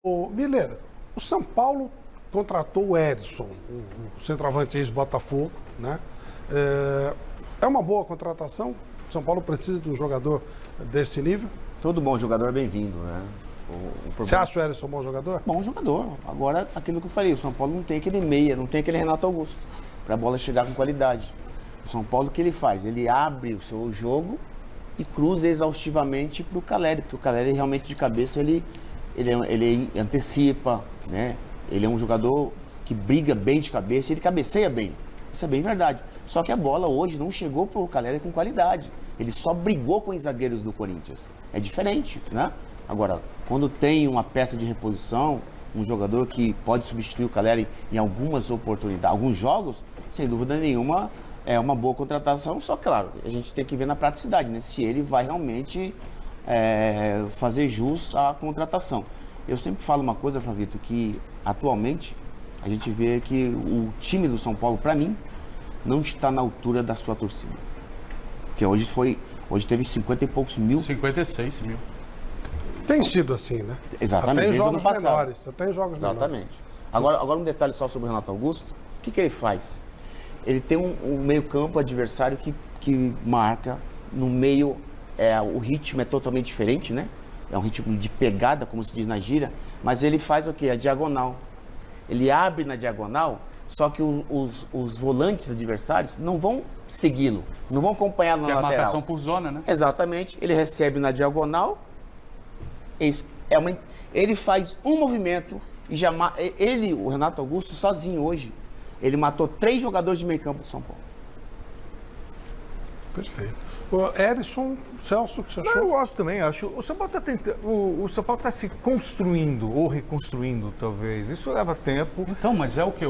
Ô, Miller, o São Paulo contratou o Edson, o centroavante ex-Botafogo, né? É uma boa contratação? O São Paulo precisa de um jogador deste nível? Todo bom jogador é bem-vindo, né? Você acha o Edson um bom jogador? Bom jogador. Agora, aquilo que eu falei, o São Paulo não tem aquele meia, não tem aquele Renato Augusto, para a bola chegar com qualidade. O São Paulo, o que ele faz? Ele abre o seu jogo e cruza exaustivamente para o Caleri, porque o Caleri realmente de cabeça, ele antecipa, né? Ele é um jogador que briga bem de cabeça, ele cabeceia bem. Isso é bem verdade. Só que a bola hoje não chegou para o Caleri com qualidade. Ele só brigou com os zagueiros do Corinthians. É diferente, né? Agora, quando tem uma peça de reposição, um jogador que pode substituir o Caleri em algumas oportunidades, alguns jogos, sem dúvida nenhuma, é uma boa contratação. Só, claro, a gente tem que ver na praticidade, né? Se ele vai realmente fazer jus à contratação. Eu sempre falo uma coisa, Flavito, que atualmente a gente vê que o time do São Paulo, para mim, não está na altura da sua torcida. Porque hoje teve 50 e poucos mil. 56 mil. Tem sido assim, né? Exatamente. Até em jogos menores. Até em jogos Exatamente. menores. Agora um detalhe só sobre o Renato Augusto. O que ele faz? Ele tem um meio-campo adversário que marca no meio. O ritmo é totalmente diferente, né? É um ritmo de pegada, como se diz na gíria. Mas ele faz o quê? A diagonal. Ele abre na diagonal, só que os volantes adversários não vão segui-lo, não vão acompanhá-lo na lateral. É a marcação por zona, né? Exatamente. Ele recebe na diagonal. Ele faz um movimento e já o Renato Augusto, sozinho hoje, ele matou 3 jogadores de meio campo do São Paulo. Perfeito. O Edson, Celso, o que você achou? Eu gosto também, acho. O São Paulo está tentando. O São Paulo está se construindo, ou reconstruindo, talvez. Isso leva tempo. Então, mas é o que?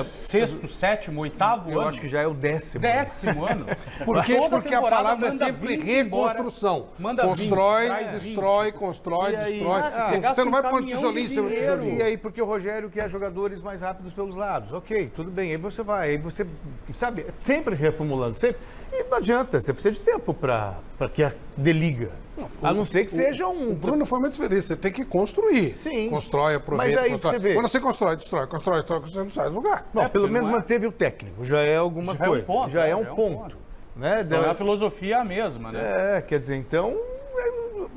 Sexto, sétimo, oitavo ano? Eu acho que já é o 10º. 10º ano. Por quê? Toda Porque a temporada palavra é manda sempre 20 reconstrução. embora, manda Constrói, 20, traz 20. destrói, constrói, E aí? destrói. Você gasta Você não vai um pôr caminhão tijolinho de em cima de dinheiro. tijolinho. E aí, porque o Rogério quer jogadores mais rápidos pelos lados. Ok, tudo bem. Aí você vai, aí você, sabe, sempre reformulando, sempre. E não adianta, você precisa de tempo para que dê liga. A não ser que seja um... O Bruno foi muito feliz. Você tem que construir. Sim. Constrói, aproveita. Mas aí constrói. você vê. Quando você constrói, destrói, você não sai do lugar. Não, pelo porque menos não é- manteve o técnico. Já é alguma Já é um coisa. ponto, já né? é um Já é um ponto. ponto. Né? Então, a filosofia é a mesma, né? Quer dizer, então...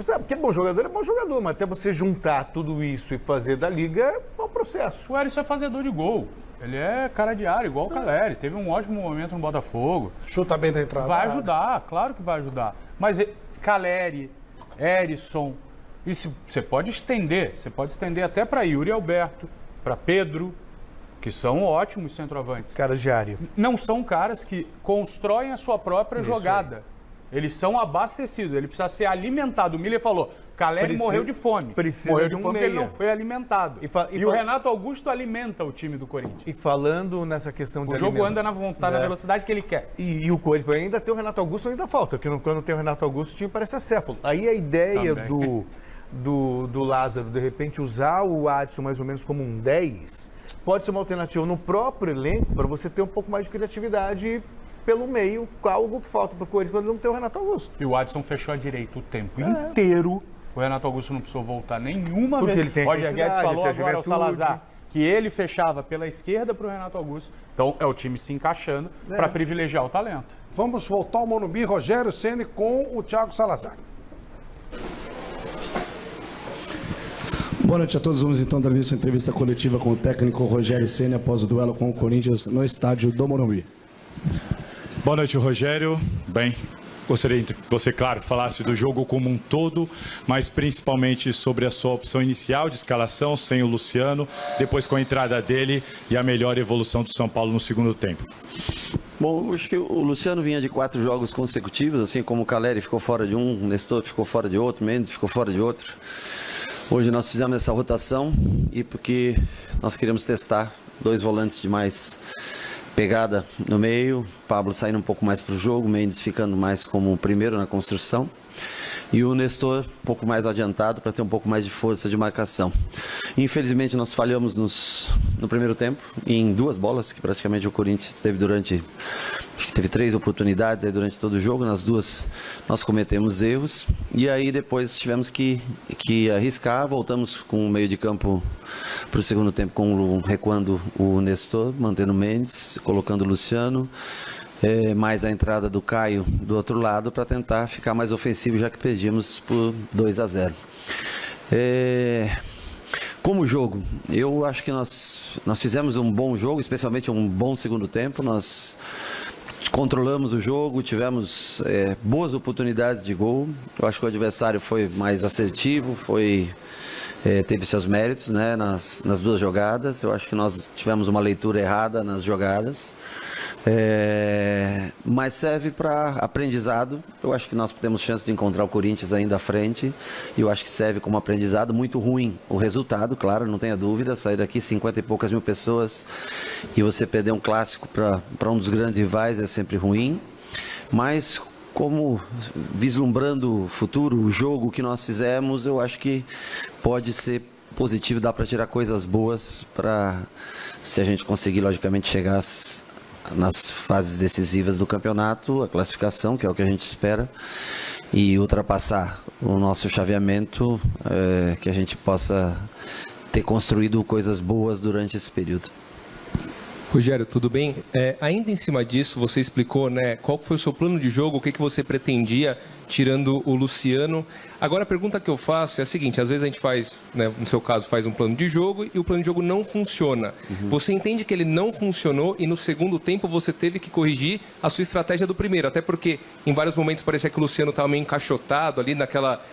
Sabe, porque bom jogador é bom jogador, mas até você juntar tudo isso e fazer da liga é um processo. O Edson é fazedor de gol. Ele é cara de área, igual o Caleri. Teve um ótimo momento no Botafogo. Chuta bem da entrada. Vai ajudar, claro que vai ajudar. Mas Caleri, Erisson, isso você pode estender até para Yuri Alberto, para Pedro, que são ótimos centroavantes. Cara de área. Não são caras que constroem a sua própria jogada. Eles são abastecidos, ele precisa ser alimentado. O Miller falou, Caleri morreu de fome. Precisa morreu de de um fome porque ele meia. não foi alimentado. E o Renato Augusto alimenta o time do Corinthians. E falando nessa questão de O jogo alimento- anda na velocidade que ele quer. E o Corinthians ainda tem o Renato Augusto, ainda falta. Porque quando tem o Renato Augusto, o time parece acéfalo. Aí a ideia Também. do Lázaro, de repente, usar o Adson mais ou menos como um 10, pode ser uma alternativa no próprio elenco para você ter um pouco mais de criatividade pelo meio, algo que falta para o Corinthians quando não tem o Renato Augusto. E o Adson fechou a direita o tempo inteiro. O Renato Augusto não precisou voltar nenhuma Porque vez. ele tem Roger Guedes intensidade, falou tem a agora ao juventude. Salazar que ele fechava pela esquerda para o Renato Augusto. Então é o time se encaixando para privilegiar o talento. Vamos voltar ao Morumbi, Rogério Ceni com o Thiago Salazar. Boa noite a todos. Vamos então dar início à entrevista coletiva com o técnico Rogério Ceni após o duelo com o Corinthians no estádio do Morumbi. Boa noite, Rogério. Bem, gostaria que você, claro, falasse do jogo como um todo, mas principalmente sobre a sua opção inicial de escalação sem o Luciano, depois com a entrada dele e a melhor evolução do São Paulo no segundo tempo. Bom, acho que o Luciano vinha de 4 jogos consecutivos, assim como o Caleri ficou fora de um, o Nestor ficou fora de outro, o Mendes ficou fora de outro. Hoje nós fizemos essa rotação e porque nós queríamos testar 2 volantes de mais pegada no meio, Pablo saindo um pouco mais para o jogo, Mendes ficando mais como o primeiro na construção e o Nestor um pouco mais adiantado para ter um pouco mais de força de marcação. Infelizmente nós falhamos no primeiro tempo em 2 bolas que praticamente o Corinthians teve durante acho que teve 3 oportunidades aí durante todo o jogo, nas 2 nós cometemos erros, e aí depois tivemos que arriscar, voltamos com o meio de campo para o segundo tempo, recuando o Nestor, mantendo o Mendes, colocando o Luciano, mais a entrada do Caio do outro lado para tentar ficar mais ofensivo, já que perdíamos por 2-0. Como jogo, eu acho que nós fizemos um bom jogo, especialmente um bom segundo tempo. Nós controlamos o jogo, tivemos boas oportunidades de gol. Eu acho que o adversário foi mais assertivo, teve seus méritos, né, nas 2 jogadas. Eu acho que nós tivemos uma leitura errada nas jogadas. Mas serve para aprendizado. Eu acho que nós temos chance de encontrar o Corinthians ainda à frente, e eu acho que serve como aprendizado. Muito ruim o resultado, claro, não tenha dúvida, sair daqui 50 e poucas mil pessoas e você perder um clássico para um dos grandes rivais é sempre ruim, mas como vislumbrando o futuro, o jogo que nós fizemos, eu acho que pode ser positivo, dá para tirar coisas boas, para, se a gente conseguir logicamente chegar nas fases decisivas do campeonato, a classificação, que é o que a gente espera, e ultrapassar o nosso chaveamento, que a gente possa ter construído coisas boas durante esse período. Rogério, tudo bem? Ainda em cima disso, você explicou, né, qual foi o seu plano de jogo, o que você pretendia, tirando o Luciano. Agora, a pergunta que eu faço é a seguinte: às vezes a gente faz, né, no seu caso, faz um plano de jogo e o plano de jogo não funciona. Você entende que ele não funcionou e no segundo tempo você teve que corrigir a sua estratégia do primeiro, até porque em vários momentos parecia que o Luciano estava meio encaixotado ali naquela...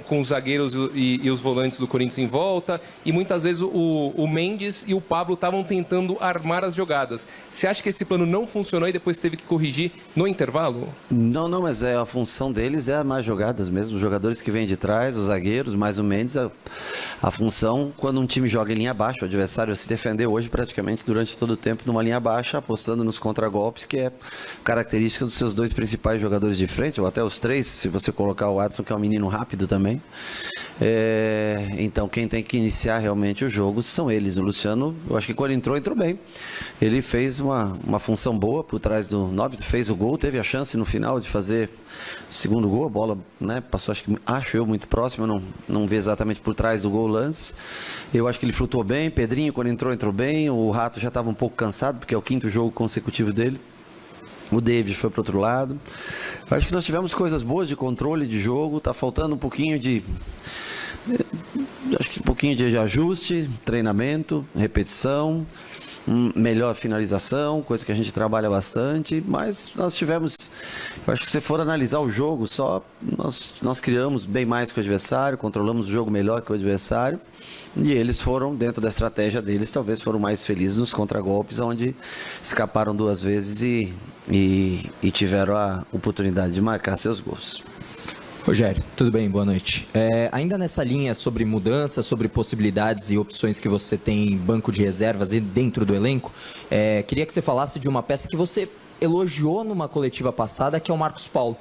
Com os zagueiros e os volantes do Corinthians em volta, e muitas vezes o Mendes e o Pablo estavam tentando armar as jogadas. Você acha que esse plano não funcionou e depois teve que corrigir no intervalo? Não, mas a função deles é armar jogadas mesmo. Os jogadores que vêm de trás, os zagueiros, mais o Mendes, a função, quando um time joga em linha baixa, o adversário se defendeu hoje praticamente durante todo o tempo numa linha baixa, apostando nos contragolpes, que é característica dos seus 2 principais jogadores de frente, ou até os 3, se você colocar o Adson, que é um menino rápido também. Então quem tem que iniciar realmente o jogo são eles. O Luciano, eu acho que quando entrou bem. Ele fez uma função boa por trás do Nobre, fez o gol, teve a chance no final de fazer o segundo gol. A bola, né, passou, acho eu, muito próximo. Não vi exatamente por trás do gol o lance. Eu acho que ele flutuou bem. Pedrinho, quando entrou bem. O Rato já estava um pouco cansado, porque é o 5º jogo consecutivo dele. O David foi para o outro lado. Acho que nós tivemos coisas boas de controle de jogo. Está faltando um pouquinho de ajuste, treinamento, repetição, melhor finalização, coisa que a gente trabalha bastante. Mas nós tivemos, eu acho que se for analisar o jogo, nós criamos bem mais que o adversário, controlamos o jogo melhor que o adversário. E eles foram, dentro da estratégia deles, talvez foram mais felizes nos contragolpes, onde escaparam 2 vezes e tiveram a oportunidade de marcar seus gols. Rogério, tudo bem? Boa noite. Ainda nessa linha sobre mudanças, sobre possibilidades e opções que você tem em banco de reservas e dentro do elenco, queria que você falasse de uma peça que você elogiou numa coletiva passada, que é o Marcos Paulo.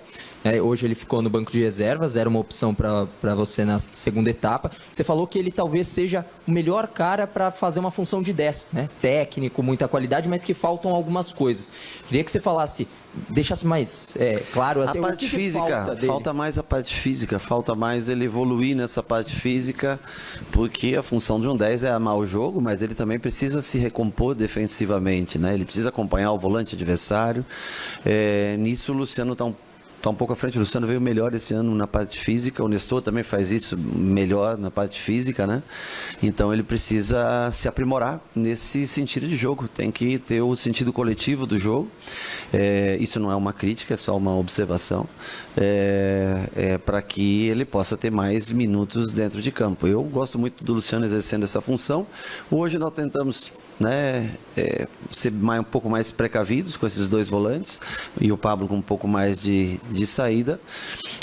Hoje ele ficou no banco de reservas, era uma opção para você na segunda etapa. Você falou que ele talvez seja o melhor cara para fazer uma função de 10, né? Técnico, muita qualidade, mas que faltam algumas coisas. Queria que você falasse, deixasse mais claro assim, a parte física, falta mais a parte física, falta mais ele evoluir nessa parte física, porque a função de um 10 é amar o jogo, mas ele também precisa se recompor defensivamente, né? Ele precisa acompanhar o volante adversário. Nisso o Luciano está um pouco à frente. O Luciano veio melhor esse ano na parte física, o Nestor também faz isso melhor na parte física, né? Então ele precisa se aprimorar nesse sentido de jogo, tem que ter o sentido coletivo do jogo. Isso não é uma crítica, é só uma observação, para que ele possa ter mais minutos dentro de campo. Eu gosto muito do Luciano exercendo essa função. Hoje nós tentamos, né, ser um pouco mais precavidos com esses 2 volantes e o Pablo com um pouco mais de saída,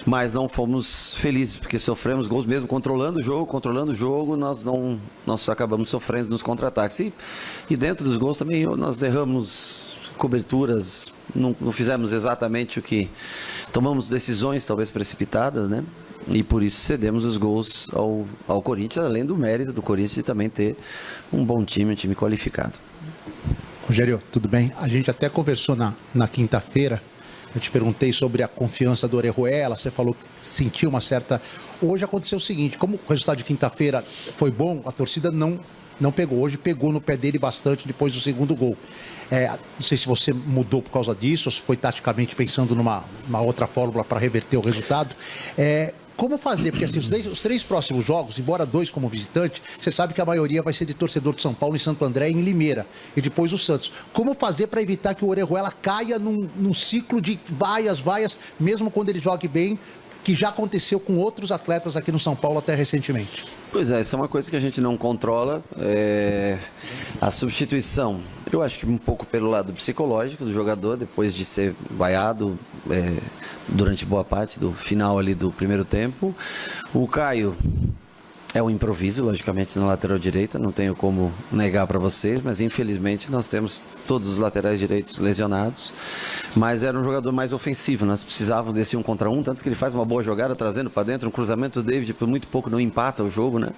mas não fomos felizes porque sofremos gols mesmo controlando o jogo, nós acabamos sofrendo nos contra-ataques e dentro dos gols também nós erramos coberturas, não fizemos exatamente o que tomamos, decisões talvez precipitadas, né? E por isso cedemos os gols ao Corinthians, além do mérito do Corinthians de também ter um bom time, um time qualificado. Rogério, tudo bem? A gente até conversou na quinta-feira. Eu te perguntei sobre a confiança do Orejuela, você falou que sentiu uma certa... Hoje aconteceu o seguinte, como o resultado de quinta-feira foi bom, a torcida não pegou. Hoje pegou no pé dele bastante depois do segundo gol. Não sei se você mudou por causa disso, ou se foi taticamente pensando numa outra fórmula para reverter o resultado. Como fazer? Porque assim, os 3 próximos jogos, embora 2 como visitante, você sabe que a maioria vai ser de torcedor de São Paulo, em Santo André e em Limeira. E depois o Santos. Como fazer para evitar que o Orejuela caia num ciclo de vaias, mesmo quando ele jogue bem, que já aconteceu com outros atletas aqui no São Paulo até recentemente? Pois é, isso é uma coisa que a gente não controla. A substituição, eu acho que um pouco pelo lado psicológico do jogador, depois de ser vaiado durante boa parte do final ali do primeiro tempo. O Caio é um improviso, logicamente, na lateral direita, não tenho como negar para vocês, mas infelizmente nós temos todos os laterais direitos lesionados, mas era um jogador mais ofensivo, nós precisávamos desse 1 contra 1, tanto que ele faz uma boa jogada trazendo para dentro, um cruzamento do David por muito pouco não empata o jogo, né?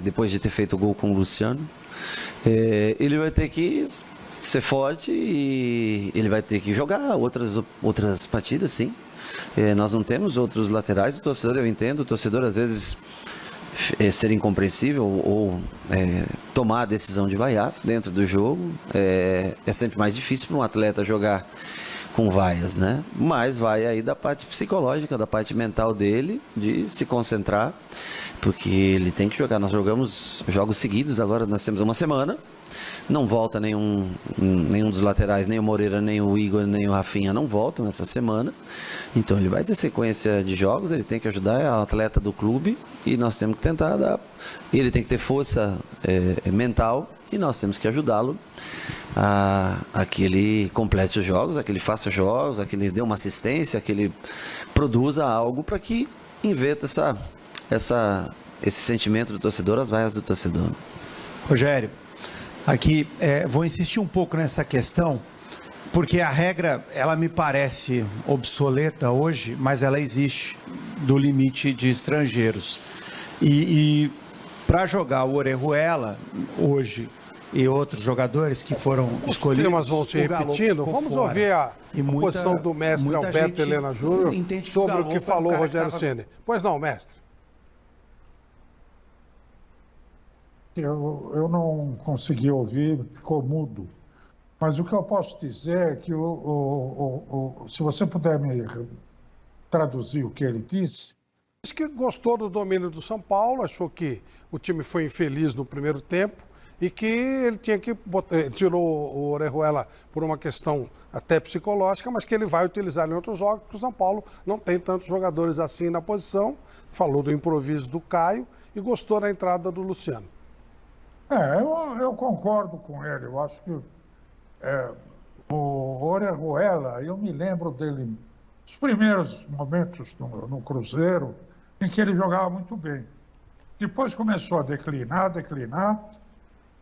Depois de ter feito o gol com o Luciano. Ele vai ter que ser forte e ele vai ter que jogar outras partidas, sim. Nós não temos outros laterais, o torcedor, eu entendo, o torcedor às vezes ser incompreensível ou tomar a decisão de vaiar dentro do jogo, é sempre mais difícil para um atleta jogar com vaias, né? Mas vai aí da parte psicológica, da parte mental dele, de se concentrar, porque ele tem que jogar. Nós jogamos jogos seguidos, agora nós temos uma semana, não volta nenhum dos laterais, nem o Moreira, nem o Igor, nem o Rafinha não voltam essa semana, então ele vai ter sequência de jogos, ele tem que ajudar, é o atleta do clube e nós temos que tentar dar, ele tem que ter força mental e nós temos que ajudá-lo a que ele complete os jogos, a que ele faça jogos, a que ele dê uma assistência, a que ele produza algo para que inventa esse sentimento do torcedor, as vaias do torcedor. Rogério, aqui vou insistir um pouco nessa questão, porque a regra, ela me parece obsoleta hoje, mas ela existe, do limite de estrangeiros. E para jogar o Orejuela hoje e outros jogadores que foram escolhidos... Os temas vão se repetindo. Vamos ouvir a posição do mestre Alberto Helena Júnior sobre o que falou o Rogério Ceni. Pois não, mestre. Eu não consegui ouvir, ficou mudo. Mas o que eu posso dizer é que, se você puder me traduzir o que ele disse... Diz que gostou do domínio do São Paulo, achou que o time foi infeliz no primeiro tempo e que ele tinha que tirou o Orejuela por uma questão até psicológica, mas que ele vai utilizar em outros jogos, porque o São Paulo não tem tantos jogadores assim na posição. Falou do improviso do Caio e gostou da entrada do Luciano. Eu concordo com ele. Eu acho que o Orejuela, eu me lembro dele, os primeiros momentos no Cruzeiro, em que ele jogava muito bem. Depois começou a declinar,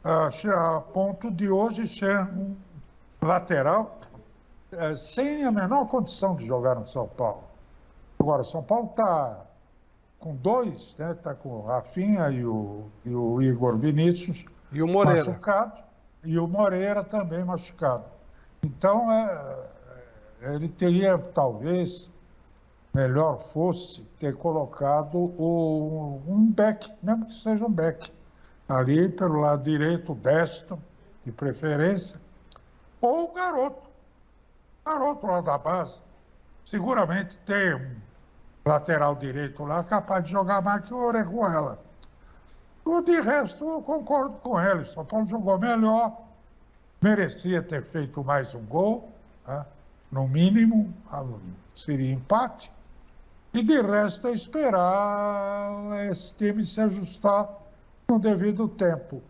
a ponto de hoje ser um lateral sem a menor condição de jogar no São Paulo. Agora, o São Paulo está com 2, né? Está com o Rafinha e o Igor Vinícius e o Moreira machucado, e o Moreira também machucado. Então, ele teria, talvez, melhor fosse ter colocado um back, mesmo que seja um back, ali pelo lado direito, destro, de preferência, ou o garoto lá da base. Seguramente tem um lateral direito lá capaz de jogar mais que o Orejuela. De resto, eu concordo com ele. O São Paulo jogou melhor, merecia ter feito mais um gol, né? No mínimo, seria empate. E de resto, é esperar esse time se ajustar no devido tempo.